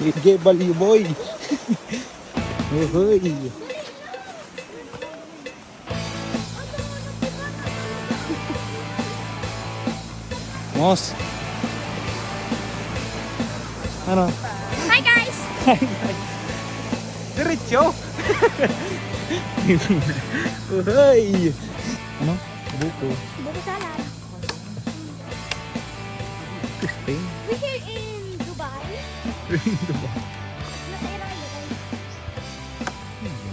Sige, baliw boy. Uhoy. Mos. Ano? Hi guys! Diretso. Uhoy. Ano? Buko. Buko salad. Spain. We're here in Dubai. Diba? Natira kayo guys.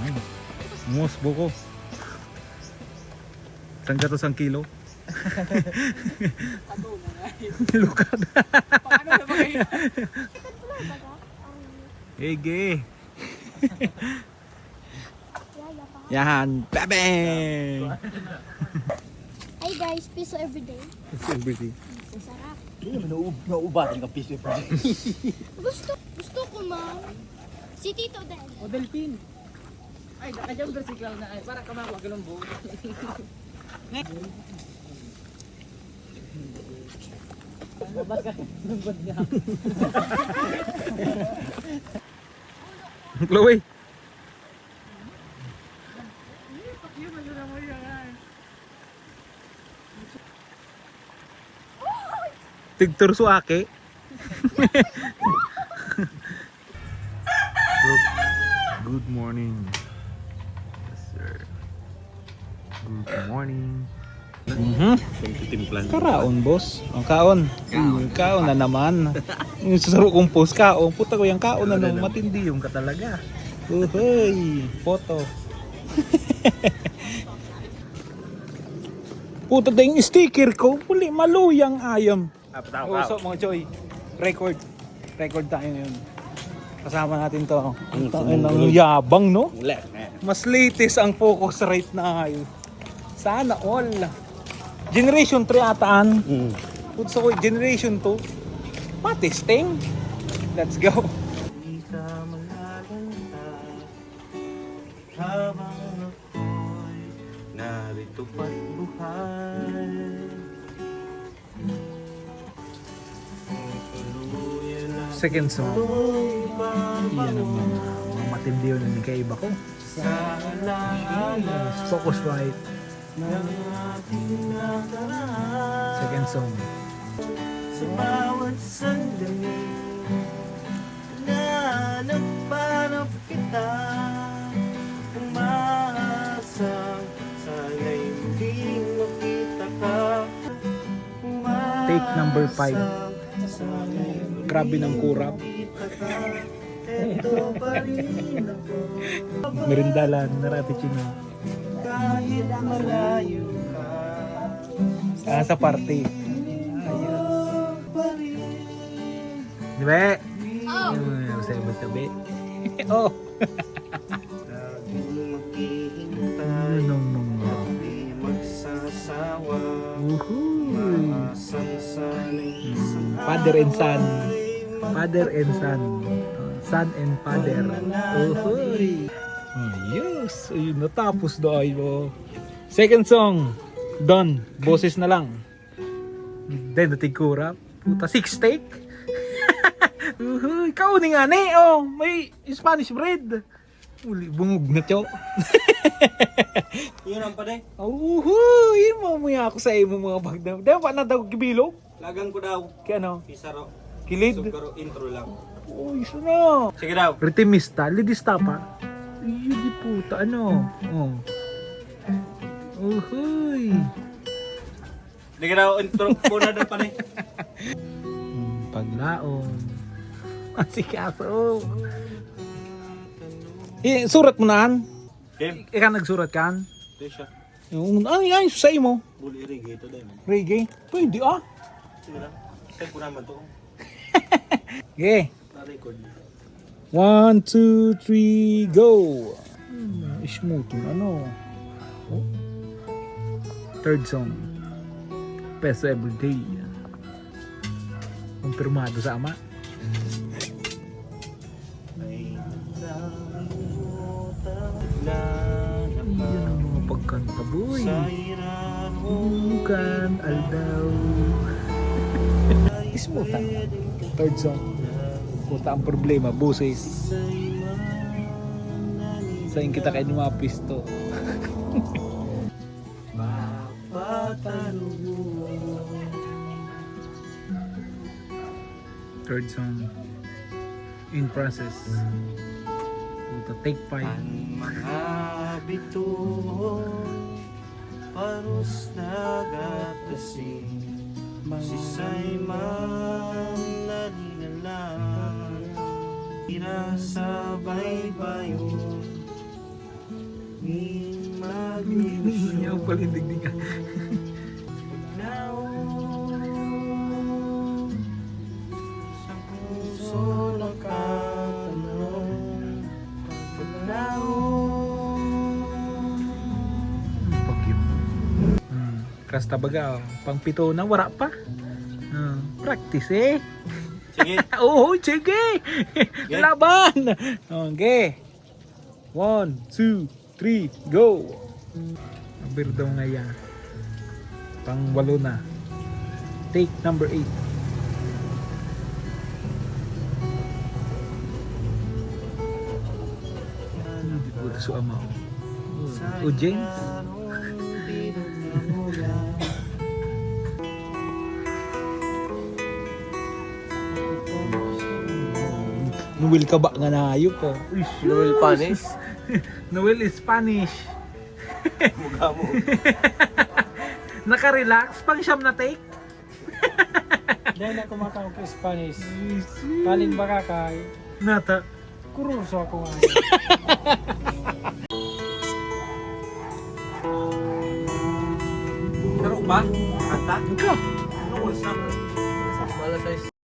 Ayan. Mos, buko. Saan ka to 1 kilo? Lukad. Paano na ba kayo? Ege. Yaya pa. Yan. Bang! Hi guys, piso everyday. It's everything. Sarap. Hindi naman nauubatin ka piso pa. Gusto ko ma'am. Si Tito din. O Delphin. Ay, naka-jumper si Cloud na ay. Para kamawag ka ng buo. Babas ka. Lungkot niya. Chloe. Tigtur su ake. Good morning. Yes, sir. Good morning. Karaon, boss. Ang kaon. Kaon na naman. Yung susaro kong post kaon. Puta ko yung kaon na naman. Matindi yung ka talaga. Uhoy. Photo. Puta dahil yung sticker ko. Puli maluyang ayam. So mga Choy. Record. Record tayo ngayon. Kasama natin to. Ang yabang, no? Mas latest ang focus rate na ngayon. Sana all. Generation 3 ataan. Puto ko, Generation 2. Patesting. Let's go. Di ka malalanta habang ako'y narito pa't buhay. Tuluyan na Second song. ako'y Yan ang mga matindi yun na kaiba ko. sa alaala Focus right. ng ating nakaraan. Second song. Sa bawat sandali na nagpanap kita, umaasang sana'y muling makita ka. Take number 5. Sana'y Grabe ng kurap. makita ka. Eto pa rin ako, Merindalan, narapicino. kahit malayo ka. Sa party. Pa rin. Di ba? Oh. Sabi. Oh. Laging maghihintay, Nung. di magsasawa. Uhuy. Maasang sana'y isang Father and son. ay Father and son. Son and father. Uhuy. Yes. Ayun, natapos na ayo. Second song. Done. Boses na lang. Then, natigura. Puta, 6 take. Uhuy. Kaunin nga ni. Oh, may Spanish bread. Uli, bungog na tiyo. Yun ang paday. Uhuy. Mamaya ako sa imo mga bagdam. Dahil pa na daw kibilog. Lagang ko daw. Kaya ano? Pisaro. Kilid. Sugaro intro lang. Uy, isa na. Sige daw. Ritimista, lidista pa. Ay, di puta, ano? Oh. Uhuy. Sige daw, intro muna daw paday. Paglaon. Asikaso. Surat mo naan? Game. Ikaw nagsurat kan? Ito siya. Ay, sa mo. Bully reggae ito din. Reggae. Pwede ah. Sige daw. Send ko naman to. Okay. Na-record. 1, 2, 3, go! Smooth yung ano. Oh. Third song. Peso Everyday. Kumpirmado sa ama. Ay nakalimutan na Yan ang mga pagkanta, boy. sa hirap mo. Bukan aldaw. Smooth ang third song. Puta ang problema, buses. Saan kita kayo ng mga pisto? Third song in process. Puta, take 5. Mga bituon paros nagatasing sisay man lalinalang ira sa baybayon ni magnilusyon Yung palindig ka. sa puso nakatanong Kasta baga, pang pito na wala pa. Practice eh. Sige. Oo, sige. Laban. Okay. 1, 2, 3, go. Aber daw nga yan. Pang 8 na. Take number 8. Hindi ko ito sa ama. O James? Noel ka ba nga na ayok ko? Noel Panis. Noel is Spanish. Mukha mo. Naka-relax pang siyam na take. Dahil ako makakong ko Spanish. Kaling baka kay. Nata. Kuruso ako nga. Pero ba? Kanta? Ikaw. Ano ko sa Malas